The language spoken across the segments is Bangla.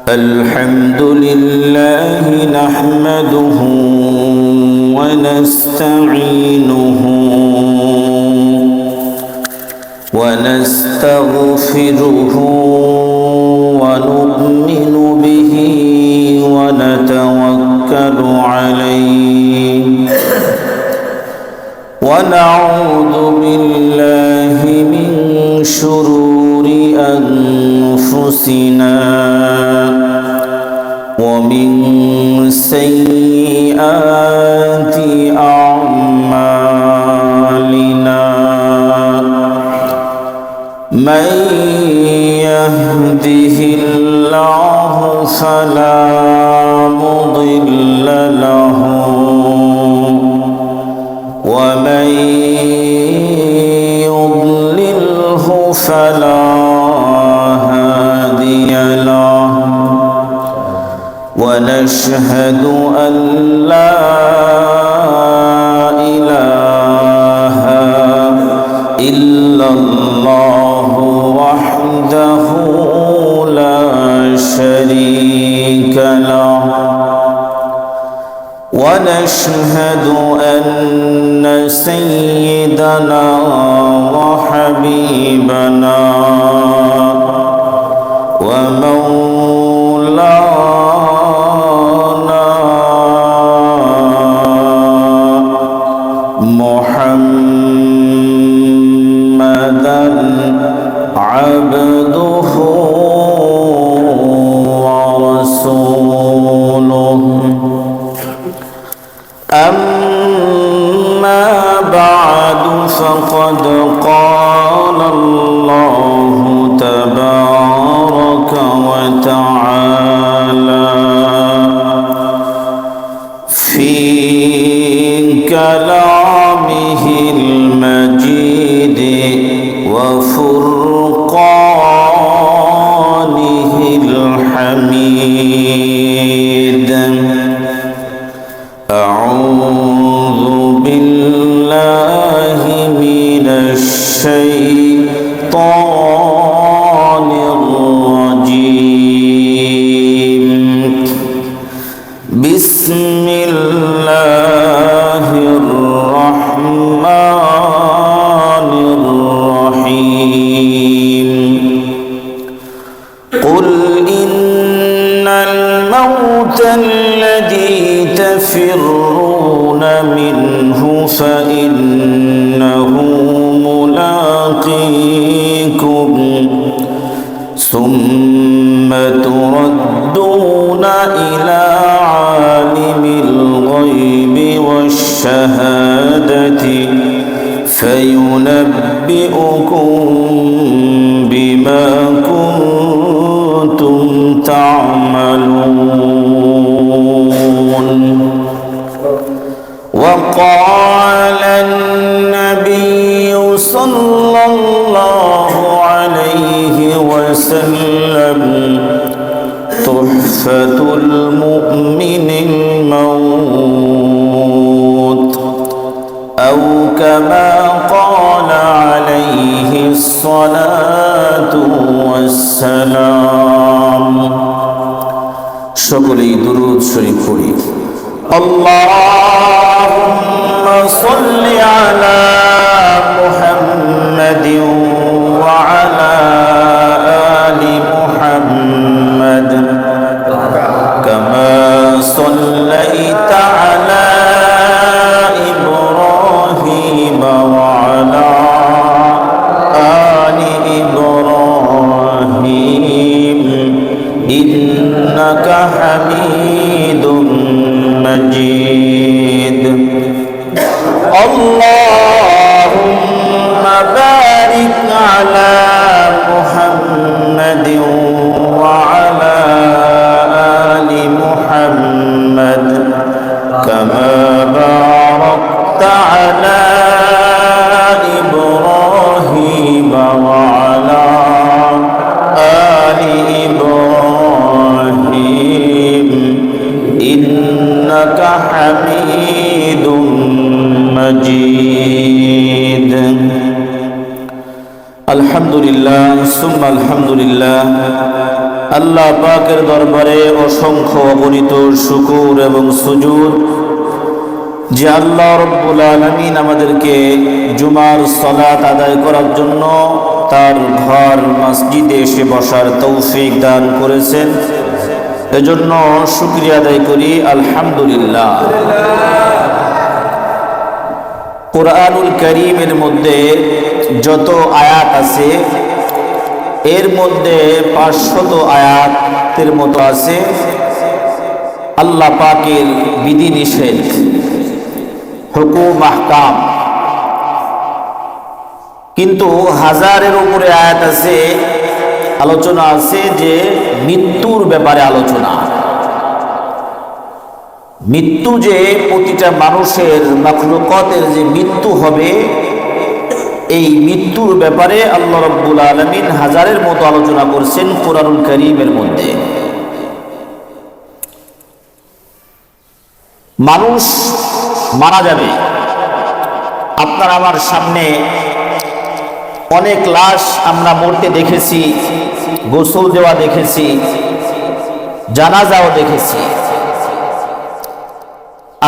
الحمد لله نحمده ونستعينه ونستغفره ونؤمن به ونتوكل عليه ونعوذ بالله من شرور أنفسنا ومن سيئات أعمالنا من يهده الله فلا مضل له ومن يضلله فلا هادي له ونشهد أن لا إله إلا الله وحده لا شريك له ونشهد أن سيدنا وحبيبنا ومولانا محمدا عبده ورسوله أما بعد فقد قال الله تبارك وتعالى في كلامه المجيد وفرقانه الحميد أعوذ بالله من الشيطان الرجيم بسم الله الرحمن الرحيم قل إن الموت الذي تفرون منه فإنه ملاقيكم ثم تردون إلى عالم الغيب والشهادة فينبئكم بما كنتم تعملون وقال النبي صلى الله عليه وسلم تحفة المؤمن الموت أو كما قال عليه الصلاة والسلام সকলেই দুরূদ শরীফ পড়ি اللهم صل على محمد وعلى آل محمد كما صليت على إبراهيم وعلى آل إبراهيم إنك حميد مجيد اللهم بارك আলহামদুলিল্লাহ সুম্মা আলহামদুলিল্লাহ। আল্লাহ পাকের দরবারে অসংখ্য অগণিত শুকর এবং সুজুদ যে আল্লাহ রব্বুল আলামিন আমাদেরকে জুমার সালাত আদায় করার জন্য তার ঘর মসজিদে এসে বসার তৌফিক দান করেছেন। এজন্য শুকরিয়া আদায় করি আলহামদুলিল্লাহ। কুরআনুল কারীমের মধ্যে যত আয়াত আছে এর মধ্যে 500 আয়াতের মতো আছে আল্লাহ পাকের বিধিনিষেধ, হুকুম আহকাম। কিন্তু হাজারের উপরে আয়াত আছে, আলোচনা আছে যে মৃত্যুর ব্যাপারে আলোচনা। মৃত্যু যে প্রতিটা মানুষের মাখলুকাতের যে মৃত্যু হবে, এই মৃত্যুর ব্যাপারে আল্লাহ রাব্বুল আলামিন হাজারের মতো আলোচনা করছেন কুরআনুল কারীমের মধ্যে। মানুষ মারা যাবে। আপনার আমার সামনে অনেক লাশ আমরা মরতে দেখেছি, গোসল দেওয়া দেখেছি, জানাজাও দেখেছি।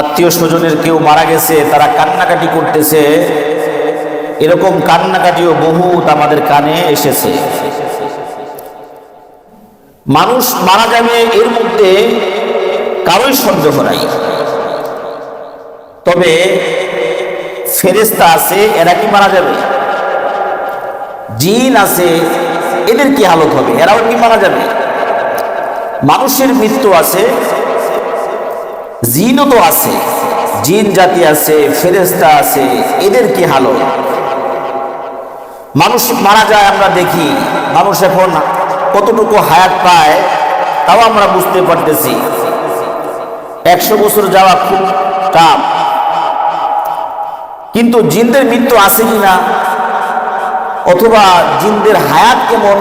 আত্মীয় স্বজনের কেউ মারা গেছে, তারা কান্নাকাটি করতেছে, এরকম কান্নাকাটিও বহুত আমাদের কানে এসেছে। মানুষ মারা যাবে এর মধ্যে কারোই সন্দেহ নাই। তবে ফেরেশতা আছে, এরা কি মারা যাবে? জিন আছে, এদের কি হালত হবে? এরাও কি মারা যাবে? মানুষের মৃত্যু আছে, জিনও তো আছে, জিন জাতি আছে, ফেরেশতা আছে, এদের কি হালত? মানুষ মারা যায়, আমরা দেখি মানুষ এখন কতটুকু হায়াত পায় তাও আমরা বুঝতে পারতেছি। 100 বছর যাওয়া খুব টাফ। কিন্তু জিনদের মৃত্যু আছে কিনা, অথবা জিনদের হায়াত কেমন,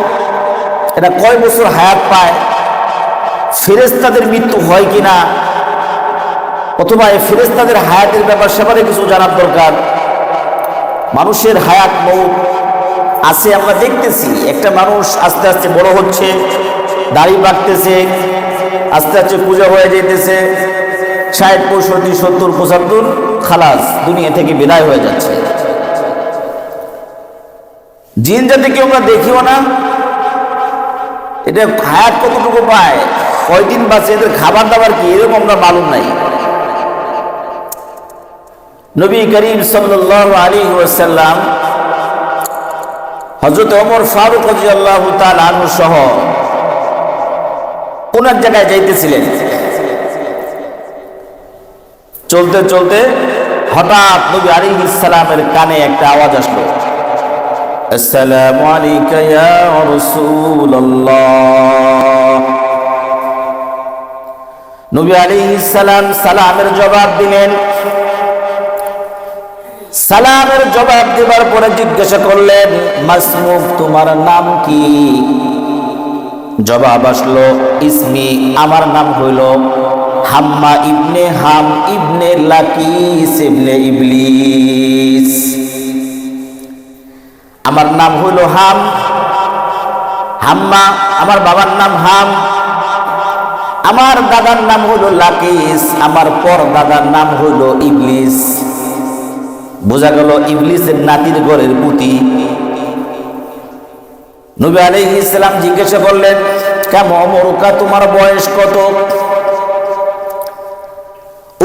এটা কয় বছর হায়াত পায়, ফেরেশতাদের মৃত্যু হয় কিনা, অথবা এই ফেরেশতাদের হায়াতের ব্যাপার সেবারে কিছু জানার দরকার। মানুষের হায়াত মৌত আছে, আমরা দেখতেছি। একটা মানুষ আস্তে আস্তে বড় হচ্ছে, দাড়ি বাড়তেছে, আস্তে আস্তে পূজা হয়ে যেতেছে, 60, 65, 70, 75 খালাস, দুনিয়া থেকে বিদায় হয়ে যাচ্ছে। জিন জাতিকে আমরা দেখিও না, এটা হায়াত কতটুকু পায়, কয়দিন বাঁচে, এদের খাবার দাবার কি, এরকম আমরা মালুম নাই। নবী করিম সাল্লাল্লাহু আলাইহি ওয়াসাল্লাম হযরত ওমর ফারুক রাদিয়াল্লাহু তাআলা আনহু সহ কোন এক জায়গায় যাইতেছিলেন। চলতে চলতে হঠাৎ নবী আলাইহিস সালামের কানে একটা আওয়াজ আসলো, আসসালামু আলাইকা ইয়া রাসূলুল্লাহ। নবী আলাইহিস সালাম সালামের জবাব দিলেন। সালামের জবাব দেবার পরে জিজ্ঞাসা করলেন, মাসমুক, তোমার নাম কি? জবাব আসলো, ইসমি, আমার নাম হইল হাম্মা ইবনে হাম ইবনে লাকিস ইবনে ইবলিস। আমার নাম হইল হাম্মা, আমার বাবার নাম হাম, আমার দাদার নাম হইল লাকিস, আমার পর দাদার নাম হইল ইবলিস। বোঝা গেল ইবলিসের নাতির ঘরের পুতি। নবী আলাইহিস সালাম জিজ্ঞাসা করলেন, কাম অমরুকা, তোমার বয়স কত?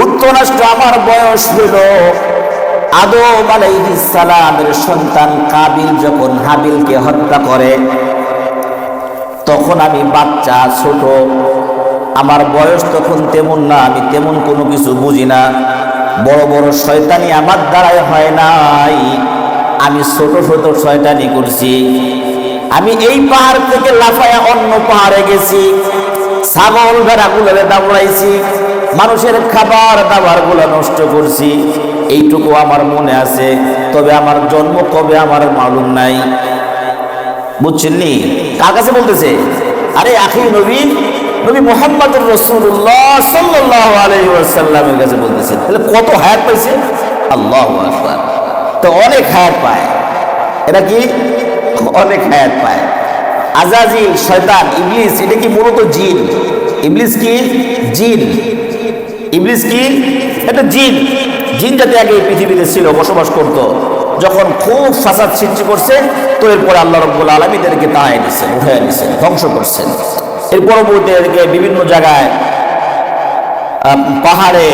উত্তর আসলো, আমার বয়স হইল আদম আলাইহিস সালামের সন্তান কাবিল যখন হাবিলকে হত্যা করে, তখন আমি বাচ্চা, ছোট। আমার বয়স তখন তেমন না, আমি তেমন কোনো কিছু বুঝি না। বড় বড় শয়তানি আমার দ্বারাই হয় নাই, আমি ছোট ছোট শয়তানি করছি। আমি এই পাহাড় থেকে লাফায়া অন্য পাহাড়ে গেছি, ছাগল ভেড়াগুলোরে দাবড়াইছি, মানুষের খাবার দাবার গুলো নষ্ট করছি, এইটুকু আমার মনে আছে। তবে আমার জন্ম কবে আমার মালুম নাই। বুঝছেন নি? কার কাছে বলতেছে? আরে আখি নবী মুহাম্মদুর রাসূলুল্লাহ সাল্লাল্লাহু আলাইহি ওয়াসাল্লামের কাছে বলতেছে। তাহলে কত হায়াত পাইছে! আল্লাহু আকবার। তো অনেক হায়াত পায়। এটা কি অনেক হায়াত পায়। আজাজিল, শয়তান, ইবলিস, এটা কি মূলত জিন। ইবলিস কি জিন, ইবলিস কি এটা জিন। জিন জাতি আগে এই পৃথিবীতে ছিল, বসবাস করত। যখন খুব ফাসাদ সৃষ্টি করছে, তো এরপরে আল্লাহ রাব্বুল আলামিন এদেরকে তাড়ায় দিয়েছেন, উঠায় দিয়েছেন, ধ্বংস করছেন। এর পরবর্তীতে এদেরকে বিভিন্ন জায়গায়, পাহাড়ে,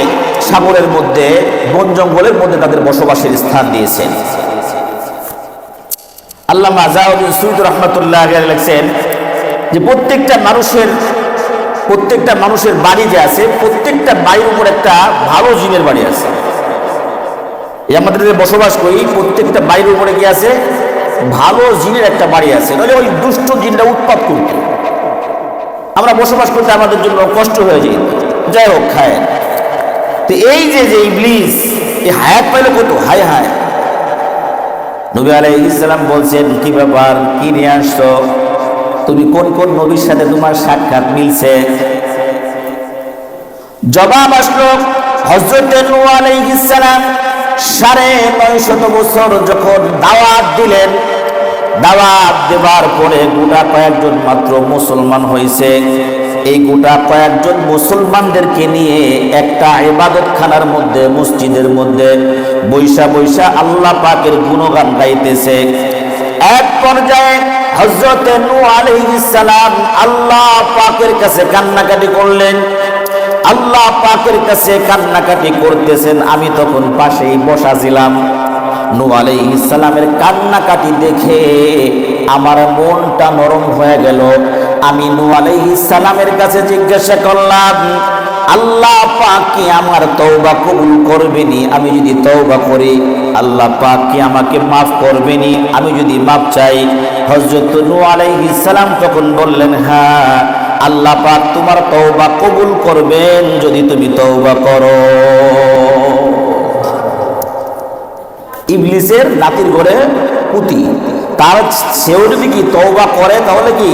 সাগরের মধ্যে, বন জঙ্গলের মধ্যে তাদের বসবাসের স্থান দিয়েছেন। আল্লামা জাওয়াদুল সুয়ুতি রাহমাতুল্লাহ আলাইহি লিখছেন যে প্রত্যেকটা মানুষের বাড়ি যে আছে, প্রত্যেকটা বাড়ির উপর একটা ভালো জিনের বাড়ি আছে। আমাদের যে বসবাস করি, প্রত্যেকটা বাড়ির উপরে কি আছে? ভালো জিনের একটা বাড়ি আছে। তাহলে ওই দুষ্ট জিনটা উৎপাত করত, আমরা বসবাস করতে আমাদের জন্য কষ্ট হয়ে যায়। যাই হোক, খায়। তো এই যে ইবলিস, এই হায়াত পাইল কত, হায় হায়। নবী আলাইহিস সালাম বলছেন, কি ব্যাপার, কি নিয়ে আসছো? তুমি কোন কোন নবীর সাথে তোমার সাক্ষাৎ মিলছে? জবাব আসলো, হযরত নূহ আলাইহিস সালাম ৯৫০ বছর যখন দাওয়াত দিলেন, দাওয়াত দেবার পরে গোটা কয়েকজন মাত্র মুসলমান হয়েছে। এই গোটা কয়েকজন মুসলমানদেরকে নিয়ে একটা ইবাদতখানার মধ্যে, মসজিদের মধ্যে বৈশা বৈশা আল্লাহ পাকের গুণগান গাইতেছে। এক পর্যায়ে হযরত নূহ আলাইহিস সালাম আল্লাহ পাকের কাছে কান্নাকাটি করলেন। আল্লাহ পাকের কাছে কান্নাকাটি করতেছেন, আমি তখন পাশেই বসা ছিলাম। নূহ আলাইহিস সালামের কান্নাকাটি দেখে আমার মনটা নরম হয়ে গেল। আমি নূহ আলাইহিস সালামের কাছে জিজ্ঞাসা করলাম, আল্লাহ পাক কি আমার তওবা কবুল করবেনি? আমি যদি তওবা করি, আল্লাহ পাক কি আমাকে মাফ করবেনি আমি যদি মাফ চাই? হযরত নূহ আলাইহিস সালাম তখন বললেন, হ্যাঁ, আল্লাহ পাক তোমার তওবা কবুল করবেন যদি তুমি তওবা করো। ইবলিসের নাতির ঘরে পুতি, তার সেও যদি কি তওবা করে, তাহলে কি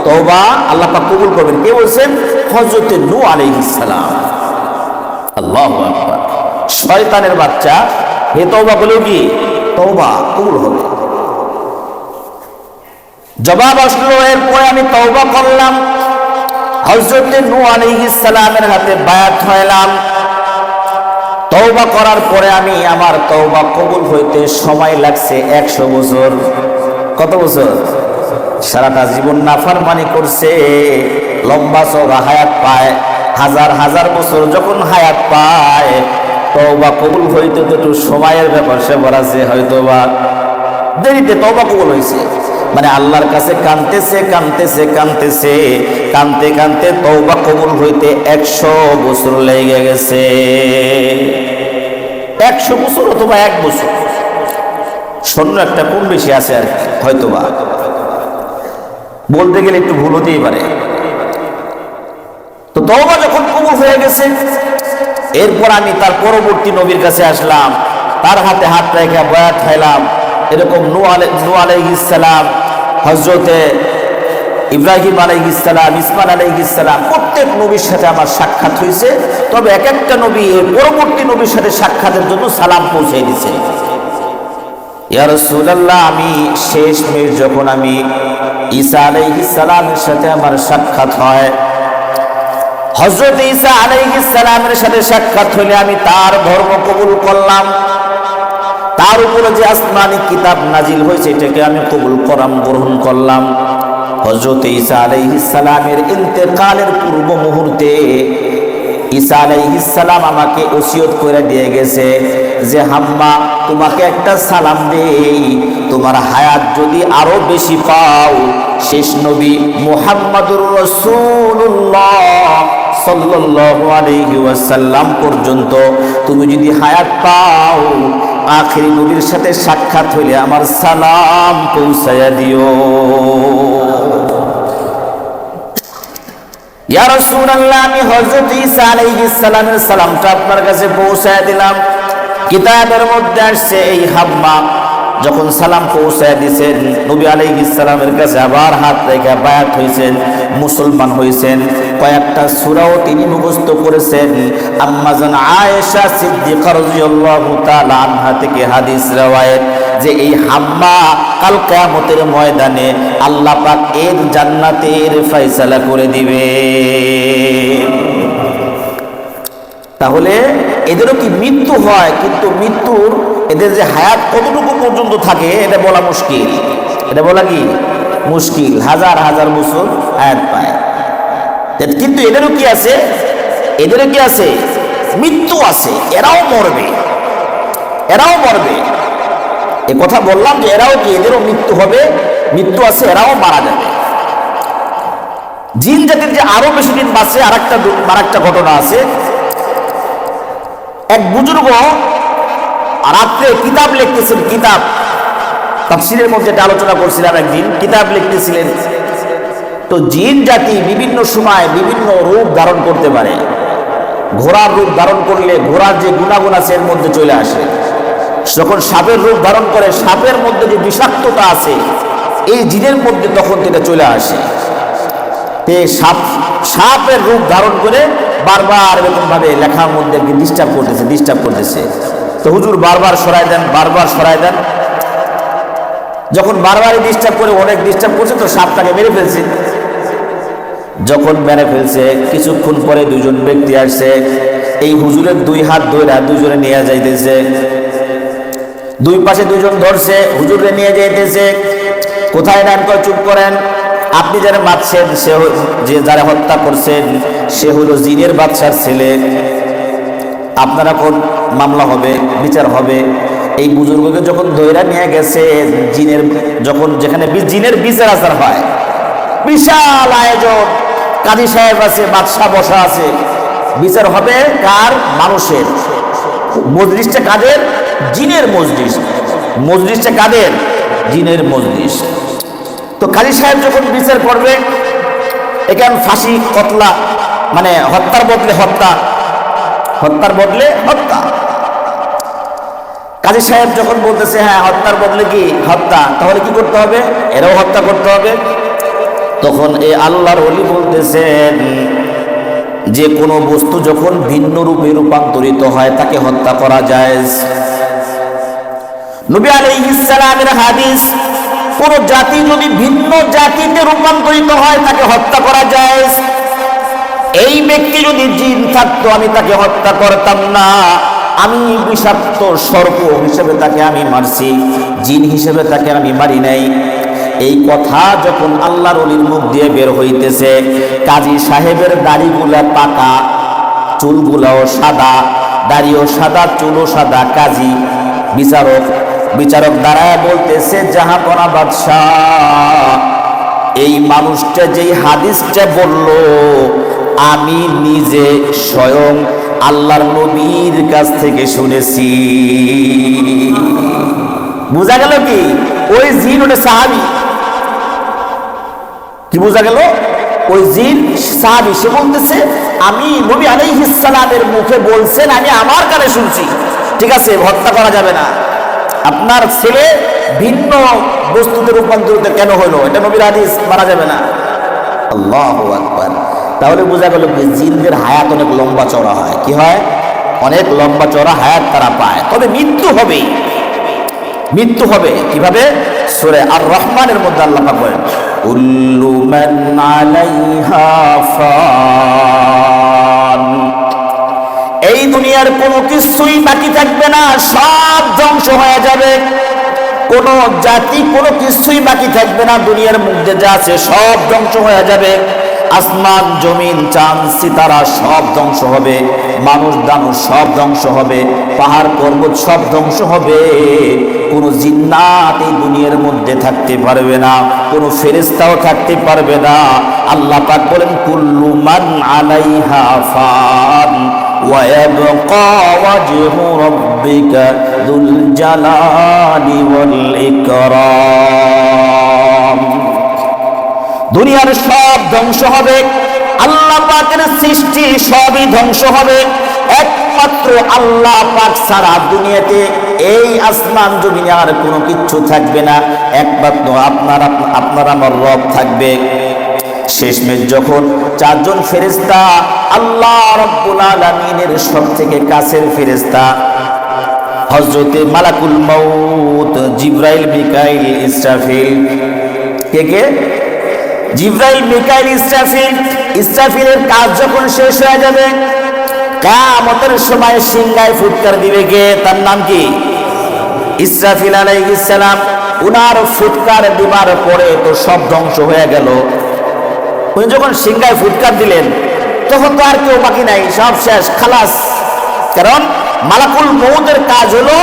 তওবা আল্লাহ পাক কবুল করবেন। কে বলছেন? হযরত নূহ আলাইহিস সালাম। আল্লাহু আকবার। শয়তানের বাচ্চা, হে তওবা বলেও কি তওবা কবুল হবে? জবাব আসলো, এরপরে আমি তওবা করলাম, হযরত নূহ আলাইহিস সালামের হাতে বায়াত হইলাম। তওবা করার পরে আমার তওবা কবুল হইতে সময় লাগছে ১০০ বছর। কত বছর? সারাটা জীবন নাফরমানি করছে, লম্বা চওড়া হায়াত পায়, হাজার হাজার বছর যখন হায়াত পায়, তওবা কবুল হইতে তো একটু সময়ের ব্যাপার সেবার আছে, হয়তোবা দেরিতে তওবা কবুল হয়েছে। মানে আল্লাহর কাছে কাঁদতেছে কাঁদতেছে কাঁদতেছে, কাঁদতে কাঁদতে তওবা কবুল হইতে ১০০ বছর লেগে গেছে। ১০০ বছর অথবা ১ বছর, শূন্য একটা কম বেশি আছে আর কি, হয়তোবা বলতে গেলে একটু ভুল হতেই পারে। তো তওবা যখন কবুল হয়ে গেছে, এরপর আমি তার পরবর্তী নবীর কাছে আসলাম, তার হাতে হাত রেখে বয়াত খাইলাম। এরকম নূহ আলাইহিস সালাম, হযরতে ইব্রাহিম আলাইহিস সালাম, ইসমাঈল আলাইহিস সালাম, প্রত্যেক নবীর সাথে আমার সাক্ষাৎ হয়েছে। তবে এক একটা নবী পরবর্তী নবীর সাথে সাক্ষাতের জন্য সালাম পৌঁছে দিয়েছে। ইয়া রাসূলুল্লাহ, আমি শেষমেশ যখন আমি ঈসা আলাইহিস সালামের সাথে আমার সাক্ষাৎ হয়, হযরত ঈসা আলাইহিস সালামের সাথে সাক্ষাৎ হলে আমি তার ধর্ম কবুল করলাম। তার উপরে যে আসমানি কিতাব নাজিল হয়েছে এটাকে আমি কবুল করলাম, গ্রহণ করলাম। হযরত ঈসা আলাইহিস সালামের ইন্তেকালের পূর্ব মুহূর্তে ঈসা আলাইহিস সালাম আমাকে ওসিয়ত করে দিয়ে গেছে যে, হাম্মা, তোমাকে একটা সালাম দেই, তোমার হায়াত যদি আরো বেশি পাও, শেষ নবী মুহাম্মাদুর রাসূলুল্লাহ সাল্লাল্লাহু আলাইহি ওয়াসাল্লাম পর্যন্ত তুমি যদি হায়াত পাও, আখিরি নবীর সাথে সাক্ষাৎ হইলে আমার সালাম পৌঁছায়া দিও। ইয়া রাসূলুল্লাহ, আমি হযরত ঈসা আলাইহিস সালামের সালামটা আপনার কাছে পৌঁছায়া দিলাম। কিতাবের মধ্যে আসছে, এই হাম্মা যখন সালাম পৌঁছায় দিয়েছেন, নবী আলাইহিস সালামের কাছে আবার হাত রেখে বায়াত হয়েছেন, মুসলমান হয়েছেন। কয়েকটা সূরাও তিনি মুখস্থ করেছেন। আম্মা জান আয়েশা সিদ্দিকা রাদিয়াল্লাহু তাআলা আনহা থেকে হাদিস রওয়ায়াত যে এই হাম্মা কাল কিয়ামতের ময়দানে আল্লাহ পাক এর জান্নাতের ফয়সালা করে দিবে। তাহলে এদেরও কি মৃত্যু হয়, কিন্তু মৃত্যুর এদের যে হায়াত কতটুকু পর্যন্ত থাকে এটা বলা মুশকিল। এটা বলা কি মুশকিল, হাজার হাজার বছর হায়াত পায়। কিন্তু এদেরও কি আছে, এদেরও কি আছে মৃত্যু আছে, এরাও মরবে, এরাও মরবে। এ কথা বললাম যে এরাও কি, এদেরও মৃত্যু হবে, মৃত্যু আছে, এরাও মারা যাবে। জিন জাতির যে আরো বেশি দিন বাঁচে আরেকটা ঘটনা আছে। এক বুজুর্গ রাত্রে কিতাব লিখতেছেন, কিতাব তাফসীরের মধ্যে এটা আলোচনা করছিলাম, একদিন কিতাব লিখতেছিলেন। তো জিন জাতি বিভিন্ন সময় বিভিন্ন রূপ ধারণ করতে পারে। ঘোড়ার রূপ ধারণ করলে ঘোড়ার যে গুণাগুণ আছে এর মধ্যে চলে আসে। যখন সাপের রূপ ধারণ করে সাপের মধ্যে যে বিষাক্ততা আছে এই জিনের মধ্যে তখন এটা চলে আসে। সাপের রূপ ধারণ করে বারবার এরকম ভাবে লেখার মধ্যে ডিস্টার্ব করতেছে। তো হুজুর বারবার সরাই দেন, বারবার সরাই দেন। যখন বারবারই ডিস্টার্ব করে, অনেক ডিস্টার্ব করছে, তো সাপটাকে মেরে ফেলছে। যখন মেরে ফেলছে কিছুক্ষণ পরে দুইজন ব্যক্তি আসছে, এই হুজুরের দুই হাত ধরে দুইজনে নিয়ে যাইতেছে, দুই পাশে দুইজন ধরছে, হুজুরে নিয়ে যাইতেছে। কোথায় নেন? চুপ করেন, আপনি যারা মারছেন সে যে যারা হত্যা করছেন সে হলো জিনের বাদশার ছেলে, আপনারা কোন মামলা হবে, বিচার হবে। এই বুজুর্গকে যখন ধইরা নিয়ে গেছে জিনের, যখন যেখানে জিনের বিচার আচার হয়, বিশাল আয়োজন, কাজী সাহেব আছে, বাদশা বসা আছে, বিচার হবে কার? মানুষের। মজলিসটা কাদের? জিনের মজলিস। মজলিসটা কাদের? জিনের মজলিস। তো কাজী সাহেব যখন বিচার করবে, এখানে ফাঁসি, কতলা, মানে হত্যার বদলে হত্যা, হত্যার বদলে হত্যা। কাজী সাহেব যখন বলতেছে হ্যাঁ হত্যার বদলে কি হত্যা, তাহলে কি করতে হবে? এরাও হত্যা করতে হবে। তখন এই আল্লাহর ওলি বলতেছেন যে কোনো বস্তু যখন ভিন্ন রূপে রূপান্তরিত হয় তাকে হত্যা করা জায়েজ। নবী আলাইহিস সালামের হাদিস, কোন জাতি যদি ভিন্ন জাতিতে রূপান্তরিত হয় তাকে হত্যা করা জায়েজ। এই ব্যক্তি যদি জিন থাকতো আমি তাকে হত্যা করতাম না, আমি বিষাক্ত সর্প হিসেবে তাকে আমি মারছি, জিন হিসেবে তাকে আমি মারি নাই। এই কথা যখন আল্লাহর ওলির মুখ দিয়ে বের হইতেছে, কাজী সাহেবের দাড়িগুলা পাকা, চুলগুলাও সাদা, দাড়িও সাদা, চুলও সাদা। কাজী বিচারক দাঁড়ায় বলতেছে, জাহাপনা বাদশাহ, এই মানুষটা যেই হাদিসটা বলল আমি নিজে স্বয়ং আল্লাহর নবীর কাছ থেকে শুনেছি। বোঝা গেল কি ওই জিন ওটা সাহাবী? কি বোঝা গেল? ওই জিন সাহাবী। সে বলতেছে আমি নবী আলাইহিস সালামের মুখে বলছেন, আমি আমার কানে শুনছি। ঠিক আছে, হত্যা করা যাবে না। আপনার ছেলে ভিন্ন বস্তুতে রূপান্তরিত কেন হলো, এটা নবীর হাদিস, মারা যাবে না। আল্লাহু আকবার। তাহলে বোঝা গেল যে জিনদের হায়াত অনেক লম্বা চড়া হয়। কি হয়? অনেক লম্বা চড়া হায়াত তারা পায়। তবে মৃত্যু হবে, মৃত্যু হবে। কিভাবে? সূরা আর রহমানের মধ্যে আল্লাহ পাক বলেন, কুল্লু মান আলাইহা ফান। এই দুনিয়ার কোনো কিছুই বাকি থাকবে না, সব ধ্বংস হয়ে যাবে। কোন জাতি, কোনো কিছুই বাকি থাকবে না। দুনিয়ার মধ্যে যা আছে সব ধ্বংস হয়ে যাবে। আসমান, জমিন, চাঁদ, সিতারা সব ধ্বংস হবে। মানুষ দানব সব ধ্বংস হবে। পাহাড় পর্বত সব ধ্বংস হবে। কোন জিন্নাত এই দুনিয়ার মধ্যে থাকতে পারবে না, কোন ফেরেশতাও থাকতে পারবে না। আল্লাহ পাক বলেন, কুল্লু মান আলাইহা ফান ওয়া ইয়াবকা ওয়াজহু রাব্বিকা যুল জালালি ওয়াল ইকরাম। দুনিয়ার সব ধ্বংস হবে, আল্লাহ পাকের সৃষ্টি সবই ধ্বংস হবে। একমাত্র আল্লাহ পাক ছাড়া দুনিয়াতে এই আসমান জমিনে আর কোনো কিচ্ছু থাকবে না। একমাত্র আপনার আমার রব থাকবে। শেষমেশ যখন চারজন ফেরেশতা, আল্লাহ রাব্বুল আলামিনের সবথেকে কাছের ফেরেশতা, হযরতে মালাকুল মউত জিবরাইল মিকাইল ইসরাফিল। কে কে? জিবরাইল মিকাইল ইসরাফিল। ইসরাফিলের কাজ যখন শেষ হয়ে যাবে, কিয়ামতের সময় সিংহায় ফুৎকার দিবে কে? তার নাম কি? ইসরাফিল আলাইহিস সালাম। উনার ফুৎকার দিবার পরে তো সব ধ্বংস হয়ে গেল। উনি যখন সিংহায় ফুৎকার দিলেন তখন তো আর কেউ বাকি নাই, সব শেষ, খালাস। কারণ মালাকুল মউতের কাজ হলো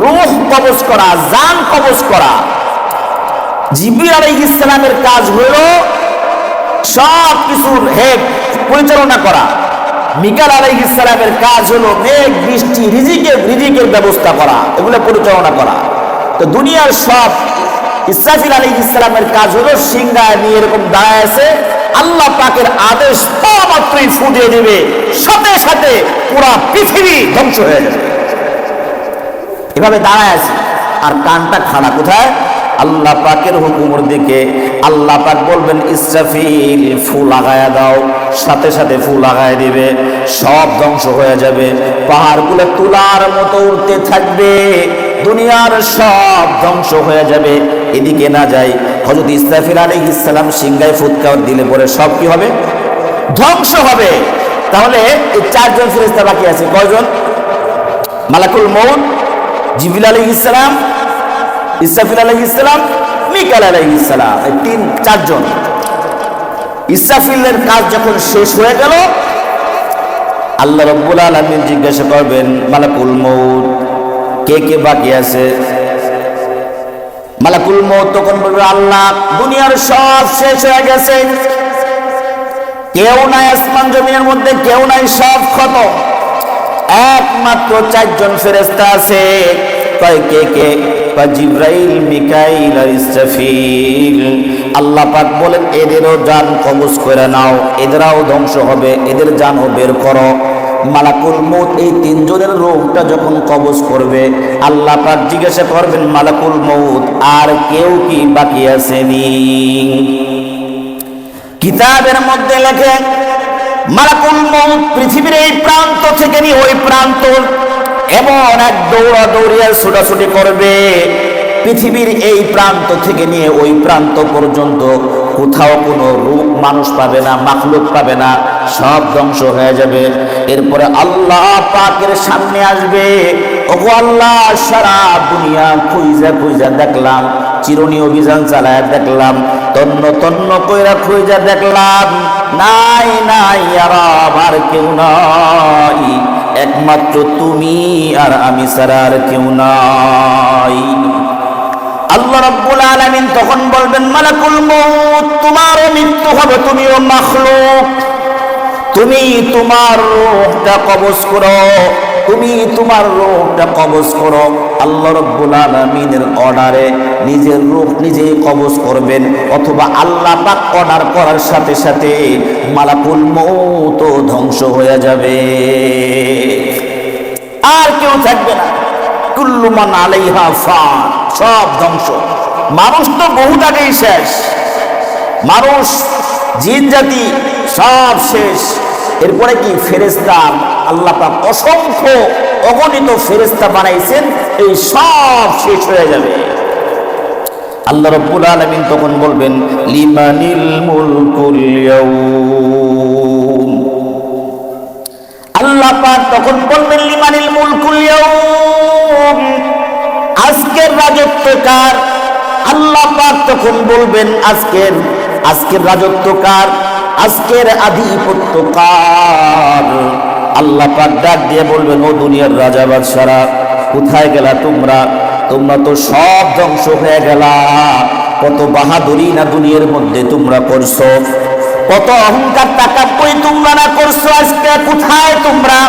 রূহ কবজ করা, জান কবজ করা। জিবরিল আলাইহিস সালামের কাজ হলো সব কিছুর পরিচালনা করা। মিকাইল আলাইহিস সালামের কাজ হলো মেঘ, বৃষ্টি, রিজিকের ব্যবস্থা করা, এগুলো পরিচালনা করা। তো দুনিয়ার সব ইসরাফিল আলাইহিস সালামের কাজ হলো সিংহা নিয়ে এরকম দাঁড়ায় আছে, আল্লাহ পাকের আদেশ পাওয়া মাত্রই ফুটিয়ে দিবে, সাথে সাথে পুরা পৃথিবী ধ্বংস হয়ে যাবে। এভাবে দাঁড়ায় আছে আর কানটা খাড়া কোথায়? আল্লাহ পাকের হুকুমের দিকে। আল্লাহ পাক বলবেন ইসরাফিল ফু লাগায়া দাও, সাথে সাথে ফু লাগায় দিবে, সব ধ্বংস হয়ে যাবে। পাহাড়গুলো তুলার মতো উঠতে থাকবে, দুনিয়ার সব ধ্বংস হয়ে যাবে। এদিকে না যায়, হযরত ইসরাফিল আলাইহিস সালাম সিংহায় ফুৎকার দিলে পরে সব কি হবে? ধ্বংস হবে। তাহলে এই চারজন ফেরেশতা বাকি আছে। কয়জন? মালাকুল মউত, জিবরিল আলাইহিস সালাম, ইসরাফিল আলাইহিস সালাম, মিকাইল আলাইহিস সালাম, এই চারজন। ইসরাফিলের কাজ যখন শেষ হয়ে গেল, আল্লাহ রাব্বুল আলামিন জিজ্ঞাসা করবেন মালাকুল মউত কে কে বাকি আছে? মালাকুল মউত তখন বলবে আল্লাহ দুনিয়ার সব শেষ হয়ে গেছে, কেউ নাই আসমান জমিনের মধ্যে, কেউ নাই, সব খতম। একমাত্র চারজন ফেরেশতা আছে। কয় কে কে? জিবরাইল, মিকাইল আর ইসরাফিল। আল্লাহ পাক বলেন এদেরও জান কবজ করে নাও, এদেরও ধ্বংস হবে, এদের জানও বের করো। মালাকুল মউত এই তিনজনের রূহটা যখন কবজ করবে, আল্লাহ পাক জিজ্ঞাসা করবেন মালাকুল মউত আর কেউ কি বাকি আসেনি? কিতাবের মধ্যে লেখে মালাকুল মউত পৃথিবীর এই প্রান্ত থেকে নিয়ে ওই প্রান্ত এমন এক দৌড়াদৌড়ি আর ছোটাছুটি করবে, পৃথিবীর এই প্রান্ত থেকে নিয়ে ওই প্রান্ত পর্যন্ত কোথাও কোনো রূপ মানুষ পাবে না, মাখলুক পাবে না, সব ধ্বংস হয়ে যাবে। এরপরে আল্লাহ পাকের সামনে আসবে, ওগো আল্লাহ সারা দুনিয়া খুঁজা খুঁজা দেখলাম, চিরুনি অভিযান চালায় দেখলাম, তন্ন তন্ন কইরা খুঁজা দেখলাম, নাই নাই আর আমার কেউ নাই, একমাত্র তুমি আর আমি ছাড়া আর কেউ নাই। আল্লাহ রাব্বুল আলামিন তখন বলবেন মালাকুল মউত তোমারও মৃত্যু হবে, তুমিও মাখলুক, তুমি তোমার রূহটা কবজ করো, তুমি তোমার রূহটা কবজ করো। আল্লাহ রাব্বুল আলামিনের অর্ডারে নিজের রূহ নিজেই কবজ করবেন, অথবা আল্লাহ পাক অর্ডার করার সাথে সাথে মালাকুল মউত ধ্বংস হয়ে যাবে, আর কেউ থাকবে না। কুল্লু মান আলাইহা ফান, সব ধ্বংস। মানুষ তো বহুত আগেই শেষ, মানুষ জিন জাতি সব শেষ। এরপরে কি? ফেরেশতা। আল্লাহ পাক অসংখ্য অগণিত ফেরেশতা বানাইছেন, এই সব শেষ হয়ে যাবে। আল্লাহ রাব্বুল আলামিন তখন বলবেন লিমানিল মুলকুল ইয়াউম। আল্লাহ পাক তখন বলবেন লিমানিল মুলকুল ইয়াউম, আজকের রাজত্ব কার? আল্লাহ পাক তখন বলবেন আজকের রাজত্ব কার, আজকের আধিপত্য কার? আল্লাহ পাক ডাক দিয়ে বলবেন ও দুনিয়ার রাজা বাদশারা, কোথায় গেলা তোমরা? তোমরা তো সব ধ্বংস হয়ে গেলা। কত বাহাদুরি না দুনিয়ার মধ্যে তোমরা করছো, কত অহংকার তাকাব্বুরি তোমরা না করছো, আজকে কোথায় তোমরা?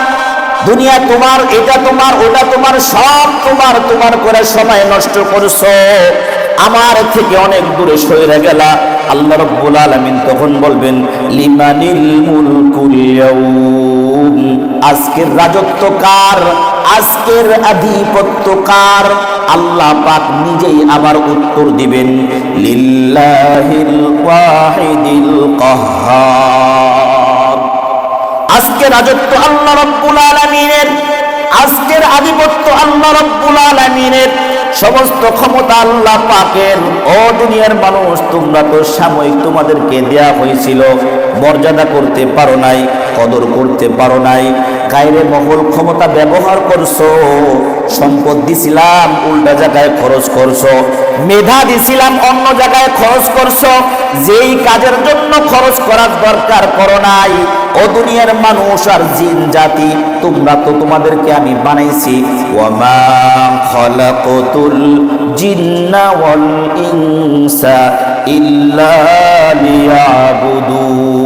দুনিয়া তোমার, এটা তোমার, ওটা তোমার, সব তোমার, তোমার করে সময় নষ্ট করছো, আমার থেকে অনেক দূরে সরে গেলা। আল্লাহ রাব্বুল আলামিন তখন বলবেন লিমানিল মুলকুল ইয়াউম, আজকের রাজত্ব কার, আজকের আধিপত্য কার? আল্লাহ পাক নিজেই আবার উত্তর দিবেন লিল্লাহিল ওয়াহিদিল কাহ্হার, আজকে রাজত্ব আল্লাহ রাব্বুল আলামিনের, আজকের আধিপত্য আল্লাহ রাব্বুল আলামিনের, সমস্ত ক্ষমতা আল্লাহ পাকের। ও দুনিয়ার মানুষ, তোমরা তো সাময়িক তোমাদেরকে দেয়া হয়েছিল, মর্যাদা করতে পারো নাই, কদর করতে পারো নাই, গায়রে মহল ক্ষমতা ব্যবহার করছো। সম্পদ দিছিলাম উল্টা জায়গায় খরচ করছো, মেধা দিছিলাম অন্য জায়গায় খরচ করছো, যেই কাজের জন্য খরচ করার দরকার করো নাই। ও দুনিয়ার মানুষ আর জিন জাতি, তোমরা তো তোমাদেরকে আমি বানাইছি। ওয়ামা খালাকাতুল জিন্না ওয়াল ইনসা ইল্লা লিয়াবুদুন।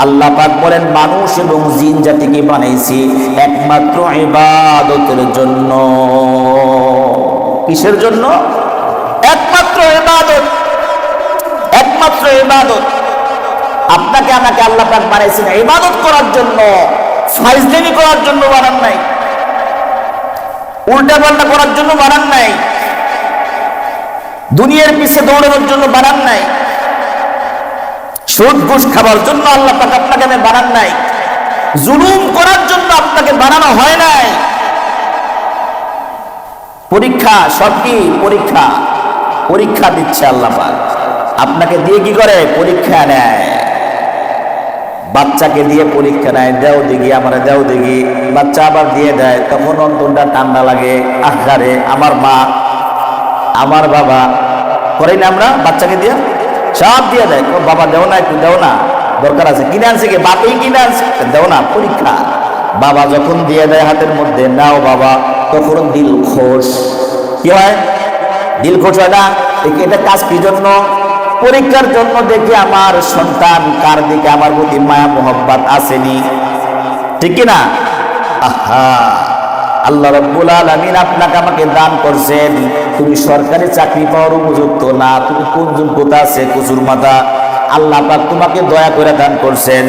আল্লাহ পাক বলেন, মানুষ এবং জিন জাতিকে বানাইছি একমাত্র ইবাদতের জন্য। কিসের জন্য? একমাত্র ইবাদত, একমাত্র ইবাদত। আপনাকে আমাকে আল্লাহ পাক বানাইছেন ইবাদত করার জন্য, ফাইজলামি করার জন্য বানান নাই, উল্টা পাল্টা করার জন্য বানান নাই, দুনিয়ার পিছে দৌড়ানোর জন্য বানান নাই, সুদ ঘুষ খাবার জন্য আল্লাহ পাক আপনাকে আমি বানান নাই, জুলুম করার জন্য আপনাকে বানানো হয় নাই। পরীক্ষা, সব কি পরীক্ষা? পরীক্ষা দিচ্ছে আল্লাহ পাক আপনাকে দিয়ে। কি করে? পরীক্ষা নেয়। বাচ্চাকে দিয়ে পরীক্ষা নেয়, দেও দিঘি আমার দেও দিঘি, বাচ্চা আবার দিয়ে দেয়, তখন অন্তরটা ঠান্ডা লাগে। আহারে, আমার মা আমার বাবা করেই না, আমরা বাচ্চাকে দিয়ে সব দিয়ে দেয়। বাবা দেও না, একটু দেও না, দরকার আছে। কিনে আনছে কি? বাপেই কিনে আনছে, দেও না। পরীক্ষা। বাবা যখন দিয়ে দেয় হাতের মধ্যে, নাও বাবা, তখন দিল খোশ। কি হয়? দিল খোশ হয় না? এটা কাজ কি জন্য? পরীক্ষার জন্য। দেখি আমার সন্তান কার দিকে আমার প্রতি মায়া মোহব্বত আসেনি, ঠিক না? আহা, আল্লাহ রাব্বুল আলামিন আপনাকে আমাকে দান করছেন, তুমি সরকারি চাকরি পাওয়ার উপযুক্ত না, তুমি কোন যোগ্যতা আছে কুচুর মাথা। আল্লাহ পাক তোমাকে দয়া করে দান করছেন।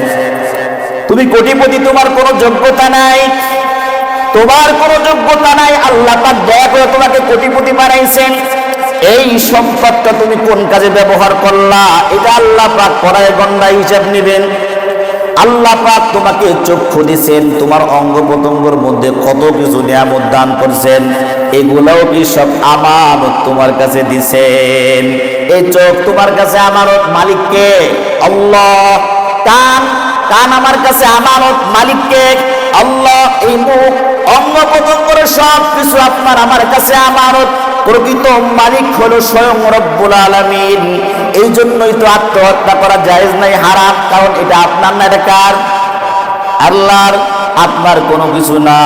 তুমি কোটিপতি, তোমার কোনো যোগ্যতা নাই, তোমার কোনো যোগ্যতা নাই। আল্লাহ পাক দয়া করে তোমাকে কোটিপতি বানাইছেন। এই সম্পদটা তুমি কোন কাজে ব্যবহার করলা, এটা আল্লাহ পাক পড়ায় গন্ডা হিসাব নেবেন। আল্লাহ পাক তোমাকে চক্ষু দিয়েছেন, তোমার অঙ্গ প্রত্যঙ্গের মধ্যে কত কিছু নিয়ামত দান করছেন, এগুলাও কি সব আমানত তোমার কাছে দিছেন। এই চোখ তোমার কাছে আমানত, মালিককে? আল্লাহ। কান, কান আমার কাছে আমানত, মালিককে? আল্লাহ। এই মুখ, অঙ্গ প্রত্যঙ্গের সব কিছু আপনার আমার কাছে আমানত, প্রকৃত মালিক হলো স্বয়ং রব্বুল আলামিন। এই জন্যই তো আত্মহত্যা করা জায়েজ নাই, হারাম। কারণ এটা আপনার না, এটা কার? আল্লাহর। আপনার কোনো কিছু না।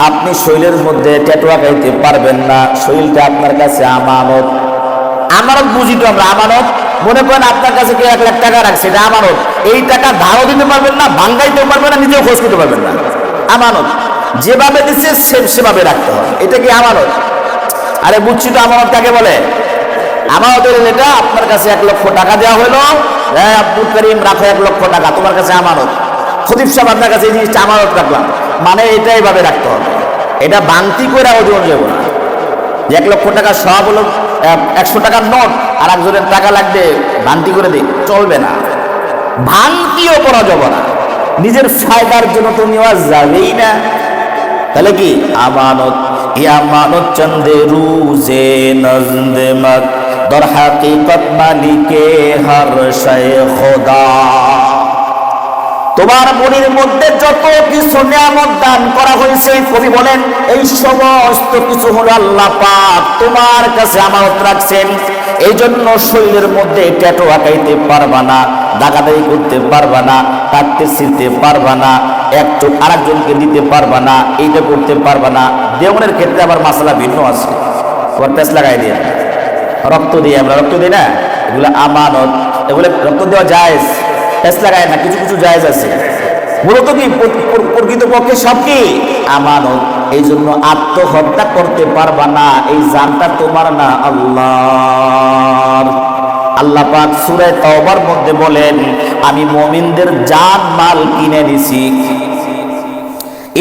আপনি শরীরের মধ্যে ট্যাটু আঁকাইতে পারবেন না, শরীরটা আপনার কাছে আমানত। আমানত বুঝি তো আমরা, আমানত। মনে করেন আপনার কাছে কেউ 1 লাখ টাকা রাখছে, এটা আমানত। এই টাকা ধারও দিতে পারবেন না, ভাঙ্গাইতেও পারবেন না, নিজেও খোঁজ করতে পারবেন না। আমানত যেভাবে দিচ্ছে সেভাবে রাখতে হবে, এটা কি আমানত? আরে বুঝছি তো, আমানত কাকে বলে? আমানত এটা আপনার কাছে 1 লক্ষ টাকা দেওয়া হলো, হ্যাঁ আব্দুল করিম রাখো 1 লক্ষ টাকা তোমার কাছে আমানত। খতিব সাহেব আপনার কাছে এই জিনিসটা আমানত রাখলাম, মানে এটা এইভাবে রাখতে হবে। এটা বাংতি করে ওজন যাবো না। 1 লক্ষ টাকা সব হলো 100 টাকার নোট, আর একজনের টাকা লাগবে ভাঙতি করে দিই, চলবে না। ভাঙতিও করা যাবে না, নিজের ফায়দার জন্য তো নেওয়া যাবেই না। তাহলে কি আমানত? আমানত চন্দে রুজে নজদে মত দর হাকিকত মালিকে হর শায় খোদা। তোমার মনের মধ্যে যত কিছু নিয়ামত দান করা হয়েছে, কবি বলেন এই সমস্ত কিছু হলো আল্লাহ পাক তোমার কাছে আমানত রাখছেন। এই জন্য শরীরের মধ্যে ট্যাটু আঁকাইতে পারবা না, দাগাদাগি করতে পারবা না, কাটতে ছিঁড়তে পারবা না, এক চোখ আরেকজনকে দিতে পারবা না, এইটা করতে পারবা না। দেওয়ানের ক্ষেত্রে আবার মাসালা ভিন্ন আছে। আবার পেঁচ লাগাই দিয়ে রক্ত দিয়ে, আমরা রক্ত দিই না, এগুলো আমানত। এগুলো রক্ত দেওয়া জায়েজ, পেঁচ লাগায় না, কিছু কিছু জায়েজ আছে। মূলত কি প্রকৃতপক্ষে সব কি আমানত। এই জন্য আত্মহত্যা করতে পারবা না, এই জানটা তোমার না, আল্লাহর। আল্লাহ পাক সূরা তাওবার মধ্যে বলেন, আমি মুমিনদের জান মাল কিনে নিছি।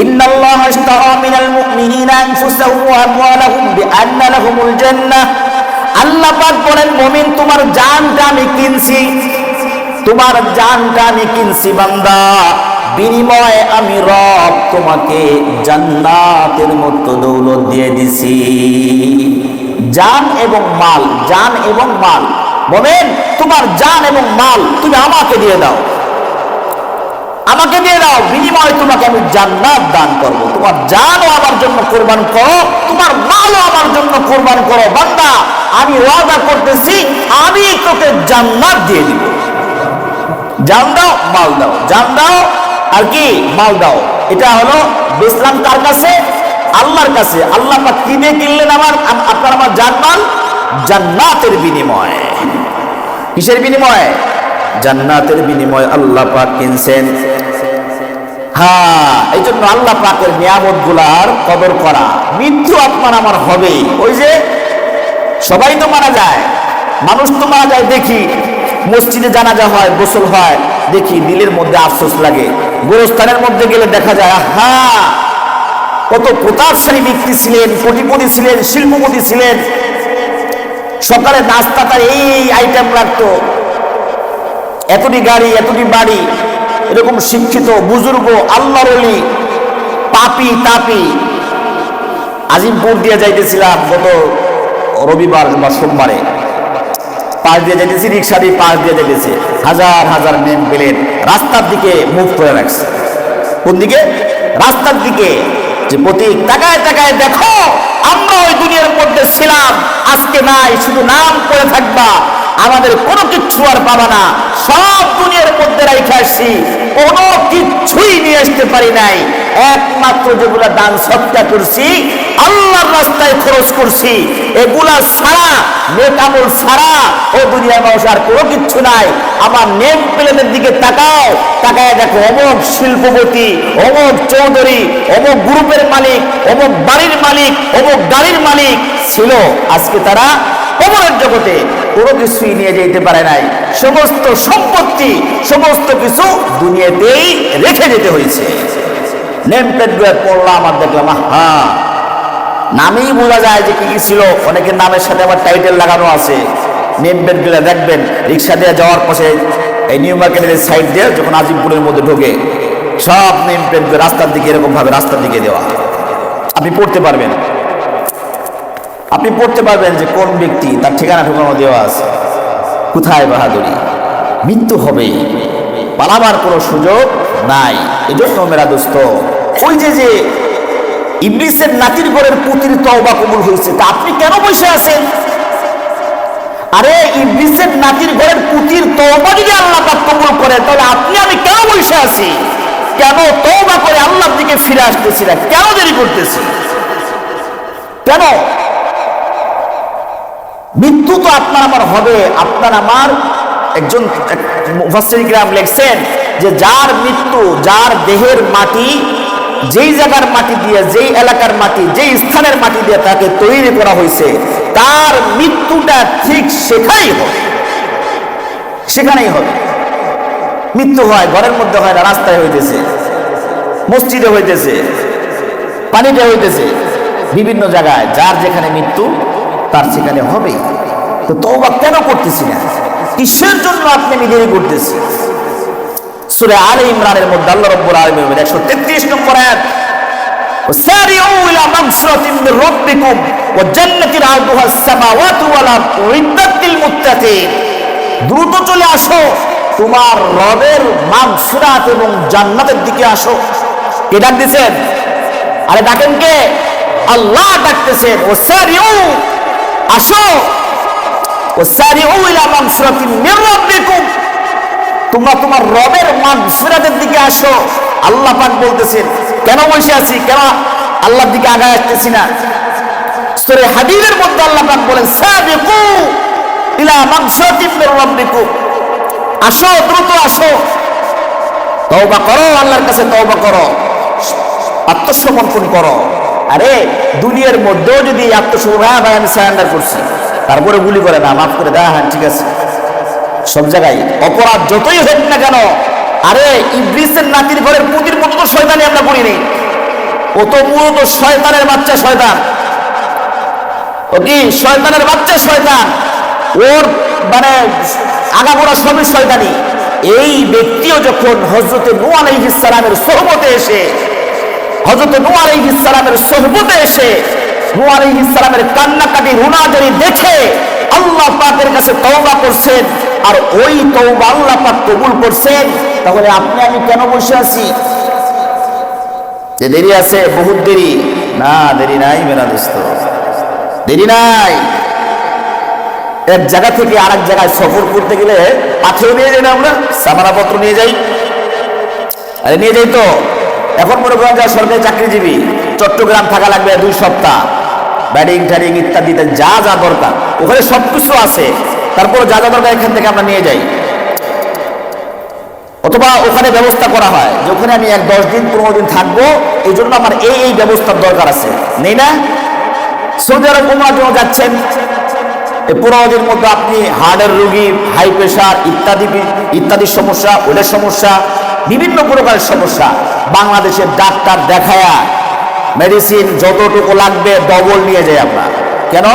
ইন্নাল্লাহা ইশতারা মিনাল মুমিনিনা আনফুসাহুম ওয়া আমওয়ালাহুম বিআন্না লাহুমুল জান্নাহ। আল্লাহ পাক বলেন, মুমিন তোমার জানটা আমি কিনছি, তোমার জানটা আমি কিনছি বান্দা, বিনিময়ে আমি রব তোমাকে জান্নাতের মতো দৌলত দিয়ে দিছি। জান এবং মাল, জান এবং মাল, বলেন তোমার জান এবং মাল তুমি আমাকে দিয়ে দাও, আমাকে দিয়ে দাও, বিনিময়ে তোমাকে আমি জান্নাত দান করব। তোমার জানও আমার জন্য কোরবান করো, তোমার মালও আমার জন্য কোরবান করো। বান্দা, আমি ওয়াদা করতেছি আমি তোকে জান্নাত দিয়ে দিব। জান দাও, মাল দাও, জান দাও আর কি মাল দাও। এটা হলো ইসলাম কার কাছে? আল্লাহর কাছে। আল্লাহ পাক কি দিয়ে কিনলেন আপনার আমার জান মাল? জান্নাতের বিনিময়ে। কিসের বিনিময়ে? জান্নাতের বিনিময়ে আল্লাহ পাক কিনছেন। হ্যাঁ, এই জন্য আল্লাহ পাকের নিয়ামত গুলার কদর করা। মৃত্যু আপনার আমার হবে। ওই যে সবাই তো মারা যায়, মানুষ তো মারা যায়, দেখি মসজিদে জানাজা হয়, গোসল হয়, দেখি দিলের মধ্যে আফসোস লাগে। গোরস্থানের মধ্যে গেলে দেখা যায় হ্যাঁ কত প্রতাপশালী ব্যক্তি ছিলেন, কোটিপতি ছিলেন, শিল্পপতি ছিলেন, সকালে নাস্তাটা এই আইটেম রাখতো, এতটি গাড়ি, এতটি বাড়ি, এরকম শিক্ষিত বুজুর্গ আল্লাহর ওলি, পাপি তাপি। আজিমপুর দিয়ে যাইতেছিলাম গত রবিবার বা সোমবারে, পাশ দিয়ে যাইতেছি, রিক্সা দিয়ে পাশ দিয়ে যাইতেছে, হাজার হাজার নেম প্লেট রাস্তার দিকে মুখ করে রাখছে। কোন দিকে? রাস্তার দিকে। যে প্রতীক তাকায় তাকায় দেখো আমরা ওই দুনিয়ার মধ্যে ছিলাম, আজকে নাই, শুধু নাম করে থাকবা, আমাদের কোনো কিচ্ছু আর পাবা না। সব দুনিয়ার মধ্যে রাইখে আসছি, কোনো কিচ্ছুই নিয়ে আসতে পারি নাই। একমাত্র যেগুলা দান সৎকা করছি, আল্লাহর রাস্তায় খরচ করছি, এগুলা ছাড়া, নেক আমল ছাড়া ও দুনিয়ার মানুষ আর কোনো কিচ্ছু নাই। আমার নেম প্লেটের দিকে তাকাও, তাকায় দেখো অমুক শিল্পপতি, অমুক চৌধুরী, অমুক গ্রুপের মালিক, অমুক বাড়ির মালিক, অমুক গাড়ির মালিক ছিল, আজকে তারা কবরের জগতে কোনো কিছুই নিয়ে যেতে পারে নাই। সমস্ত সম্পত্তি, সমস্ত কিছু দুনিয়াতেই রেখে যেতে হয়েছে। নেম প্লেট গুলো পড়লাম আর দেখলাম হ্যাঁ নামেই বোঝা যায় যে কি কি ছিল। অনেকের নামের সাথে আবার টাইটেল লাগানো আছে। নেম প্লেট গুলো দেখবেন রিক্সা দিয়ে যাওয়ার পথে এই নিউ মার্কেটের সাইড দিয়ে যখন আজিমপুরের মধ্যে ঢোকে, সব নেম প্লেট রাস্তার দিকে এরকম ভাবে রাস্তার দিকে দেওয়া। আপনি পড়তে পারবেন, আপনি পড়তে পারবেন যে কোন ব্যক্তি, তার ঠিকানা ঠিকানা দেওয়া আছে। কোথায় বাহাদুরি? মৃত্যু হবেই, পালাবার কোনো সুযোগ নাই। এই জন্য মেরা দোস্ত, ওই যে ইবলিসের নাতির ঘরের পুতির তওবা কবুল হয়েছে, তা আপনি কেন বসে আছেন? আরে ইবলিসের নাতির ঘরের পুতির তওবা যদি আল্লাহ পাক কবুল করে, তাহলে আপনি আমি কেন বসে আছি? কেন তওবা করে আল্লাহর দিকে ফিরে আসতেছি না? কেন দেরি করতেছি? কেন? মৃত্যু তো আপনার আমার হবে। আপনার আমার একজন মুফাসসির কিরাম লিখছেন যে যার মৃত্যু, যার দেহের মাটি, যেই জায়গার মাটি দিয়ে, যেই এলাকার মাটি, যেই স্থানের মাটি দিয়ে তাকে তৈরি করা হয়েছে, তার মৃত্যুটা ঠিক সেখানেই হবে, সেখানেই হবে। মৃত্যু হয় ঘরের মধ্যে হয় না, রাস্তায় হইতেছে, মসজিদে হইতেছে, পানিতে হইতেছে, বিভিন্ন জায়গায় যার যেখানে মৃত্যু তার সেখানে হবে। তো তওবা কেন করতেছি না? কিসের জন্য আপনি দেরি করতেছি? সূরা আলে ইমরানের মধ্যে আল্লাহ রাব্বুল আলামিন 133 নম্বর আয়াত, ওয়াসারিউ ইলা মাগফিরাতিন মির রাব্বিকুম ওয়া জান্নাতিন আরদুহাস সামাওয়াতু ওয়াল আরদু উইদ্দাতিল মুত্তাকিন। দ্রুত চলে আসো, তোমার রবের মাগফিরাত এবং জান্নাতের দিকে আসো। কে ডাক দিয়েছেন? আরে ডাকেন কে? আল্লাহ ডাকতেছেন। ওয়াসারিউ, আসো, ওয়াসারিউ ইলা মাগফিরাতিন মির রাব্বিকুম, তোমরা তোমার রবের মাগফিরাতের দিকে আসো। আল্লাহ পাক বলতেছেন কেন বসে আছি, কেন আল্লাহর দিকে আগায় আসতেছি না? সূরা হাদীদের মধ্যে আল্লাহ পাক বলেন সাবিকু ইলা মাগফিরাতিন মির রাব্বিকুম, আসো, দ্রুত আসো, তওবা করো, আল্লাহর কাছে তওবা করো, আত্মসমর্পণ করো। আরে দুনিয়ার মধ্যেও যদি আত্মসমর্পণ, হ্যাঁ ভাই আমি সারেন্ডার করছি, তারপরে গুলি করে না, মাফ করে দেয়, হ্যাঁ ঠিক আছে, সব জায়গায় অপরাধ যতই হোক না কেন। আরে ইবলিসের নাতির ঘরের পুতির মতো তো শয়তানি আমরা করিনি, ও তো মূলত শয়তানের বাচ্চা, শয়তান। ও কি শয়তানের বাচ্চা? শয়তান, ওর মানে আগাগোড়া সবই শয়তানি। এই ব্যক্তিও যখন হযরতে নূহ আলাইহিস সালামের সোহবতে এসে হযরতে নূহ আলাইহিস সালামের সোহবতে এসে নূহ আলাইহিস সালামের কান্নাকাটি রুনাজারি দেখে আল্লাহ পাকের কাছে তওবা করছেন, আর ওই তওবা আল্লাহ পাক কবুল করছেন, তাহলে আপনি আমি কেন বসে আছি? যে দেরি আছে, বহুত দেরি না? দেরি নাই মেরা দোস্ত, দেরি নাই। এক জায়গা থেকে আরেক জায়গায় সফর করতে গেলে পাথেও নিয়ে যাই না আমরা, সামানাপত্র নিয়ে যাই, আরে নিয়ে যাই তো। এখন মনে করেন যা সরকারি চাকরিজীবী, চট্টগ্রাম থাকা লাগবে 2 সপ্তাহ, ব্যাডিং ট্যাডিং ইত্যাদি যা যা দরকার ওখানে সবকিছু আছে, তারপর যা যা দরকার এখান থেকে আমরা নিয়ে যাই। অথবা ওখানে ব্যবস্থা করা হয় যে ওখানে আমি 10 দিন 15 দিন থাকবো, এই জন্য আমার এই ব্যবস্থার দরকার আছে, নেই না? সৌদি আরব ওমরার জন্য যাচ্ছেন, এই 15 দিনের মধ্যে আপনি হার্টের রোগী, হাই প্রেশার ইত্যাদি সমস্যা, ওদের সমস্যা, বিভিন্ন প্রকারের সমস্যা বাংলাদেশের ডাক্তার দেখায়া মেডিসিন যতটুকু লাগবে ডবল নিয়ে যাই আমরা। কেন?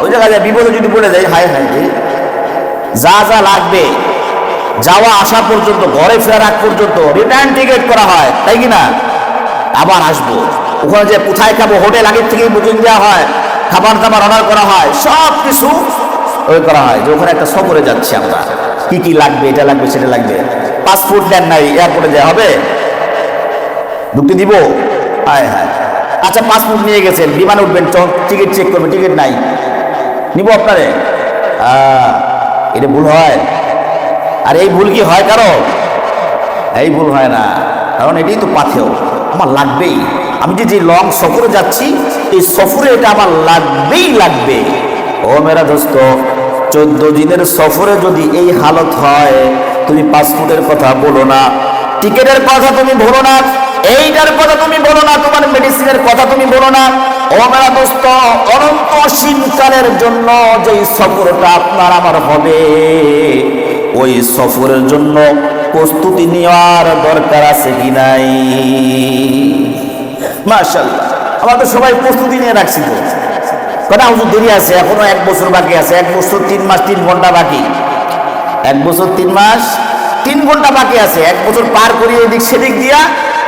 ওই জায়গায় বিপদে যদি বলে যাই, হায় হায় যা যা লাগবে যাওয়া আসা পর্যন্ত, ঘরে ফেরার আগ পর্যন্ত রিটার্ন টিকিট করা হয়, তাই কি না? আবার আসবো, ওখানে যে কোথায় খাবো হোটেল আগের থেকেই বুকিং দেওয়া হয়, খাবার দাবার অর্ডার করা হয়, সব কিছু ওই করা হয় যে ওখানে একটা সফরে যাচ্ছি আমরা, কি কি লাগবে, এটা লাগবে সেটা লাগবে। পাসপোর্ট দেন নাই, এয়ারপোর্টে দেওয়া হবে, ঢুকতে দিব? হায় হায়। আচ্ছা পাসপোর্ট নিয়ে গেছেন, বিমানে উঠবেন, টিকিট চেক করবেন, টিকিট নাই, নিব আপনারে? এটা ভুল হয়। আর এই ভুল কি হয় কারো? এই ভুল হয় না, কারণ এটাই তো পাথেও, আমার লাগবেই। আমি যে লং সফরে যাচ্ছি, এই সফরে এটা আমার লাগবেই লাগবে। ও মেরা দোস্ত, 14 দিনের সফরে যদি এই হালত হয়, তুমি পাসপোর্টের কথা বলো না, টিকিটের কথা তুমি বলো না, এইটার কথা তুমি বলো না, তোমার মেডিসিনের কথা তুমি বলো না। ও মেরা দোস্ত, অনন্ত অসীমকালের জন্য যেই সফরটা আপনার আমার হবে, ওই সফরের জন্য প্রস্তুতি নেওয়ার দরকার আছে কি নাই? মাশাআল্লাহ, আমরা তো সবাই প্রস্তুতি নিয়ে রাখছি তো। কথা হুজুর দেরি আছে, এখনো 1 বছর বাকি আছে, 1 বছর 3 মাস 3 ঘন্টা বাকি, 1 বছর 3 মাস 3 ঘন্টা বাকি আছে। 1 বছর পার করিয়ে এদিক সেদিক দিয়া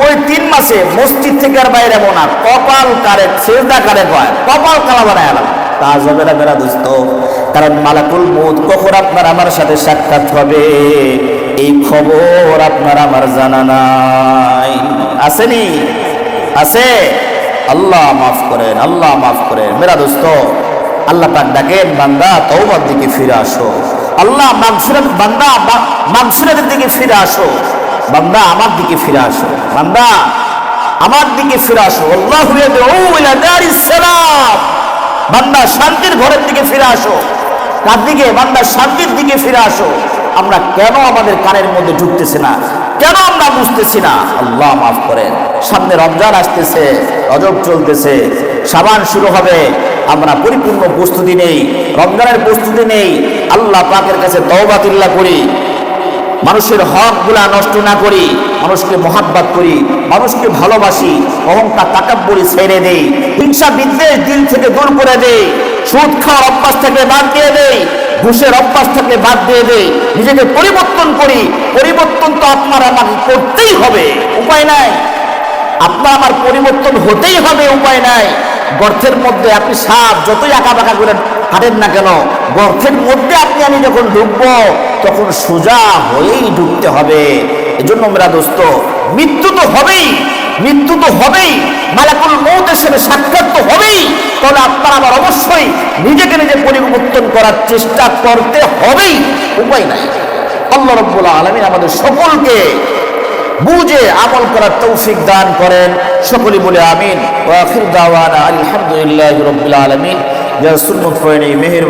ওই 3 মাসে মসজিদ থেকে আর বাইরে মনা কপাল কারে সেজদা কারে কয়, কপাল কালা বানায় আলাম, কাজ হবে না মেরা দোস্ত। কারণ মালাকুল মউত কখন আপনার আমার সাথে সাক্ষাৎ হবে, এই খবর আপনার আমার জানা নাই। আসেনি? আছে? আল্লাহ মাফ করেন, আল্লাহ মাফ করেন মেরা দোস্ত। আল্লাহ পাক ডাকেন, বান্দা তওবার দিকে ফিরে আসো, আল্লাহ মাগফিরাত, বান্দা মাগফিরাতের দিকে ফিরে আসো, বান্দা আমার দিকে ফিরে আসো, বান্দা আমার দিকে ফিরে আসো। আল্লাহু ইয়াদউ ইলা দারিস সালাম, বান্দা শান্তির ঘরের দিকে ফিরে আসো। কার দিকে? বান্দা শান্তির দিকে ফিরে আসো। আমরা কেন আমাদের কানের মধ্যে ঢুকতেছে না, কেন আমরা বুঝতেছি না? আল্লাহ মাফ করেন। সামনে রমজান আসতেছে, রজব চলতেছে, শাবান শুরু হবে, আমরা পরিপূর্ণ প্রস্তুতি নেই, রমজানের প্রস্তুতি নেই। আল্লাহ পাকের কাছে তওবাতুল্লাহ করি, মানুষের হকগুলা নষ্ট না করি, মানুষকে মহাব্বত করি, মানুষকে ভালোবাসি, অহংকার তাকাব্বুরি ছেড়ে দেই, হিংসা বিদ্বেষ দিল থেকে দূর করে দেই, সুদ খাওয়ার অভ্যাস থেকে বাদ দিয়ে দেই, ঘুষের অভ্যাস থেকে বাদ দিয়ে দেই, নিজেকে পরিবর্তন করি। পরিবর্তন তো আপনার আমাকে করতেই হবে, উপায় নাই। আপনার আমার পরিবর্তন হতেই হবে, উপায় নাই। গর্তের মধ্যে আপনি সাপ যতই আঁকা বাঁকা করে হাঁটেন না কেন, গর্তের মধ্যে আপনি আমি যখন ঢুকবো তখন সোজা হয়েই ঢুকতে হবে। এজন্য মেরা দোস্ত, মৃত্যু তো হবেই, মৃত্যু তো হবেই, মালাকুল মউতের সাথে সাক্ষাৎ তো হবেই। তাহলে আপনার আমার অবশ্যই নিজেকে নিজে পরিবর্তন করার চেষ্টা করতে হবেই, উপায় নাই। আল্লাহ রাব্বুল আলামিন আমাদের সকলকে বুঝে আমল করার তৌফিক দান করেন। সকলে বলে আমিন। ওয়া আখির দাওয়ানা আলহামদুলিল্লাহি রাব্বিল আলামিন। যা সুন্নাত পড়ে নেই মেহের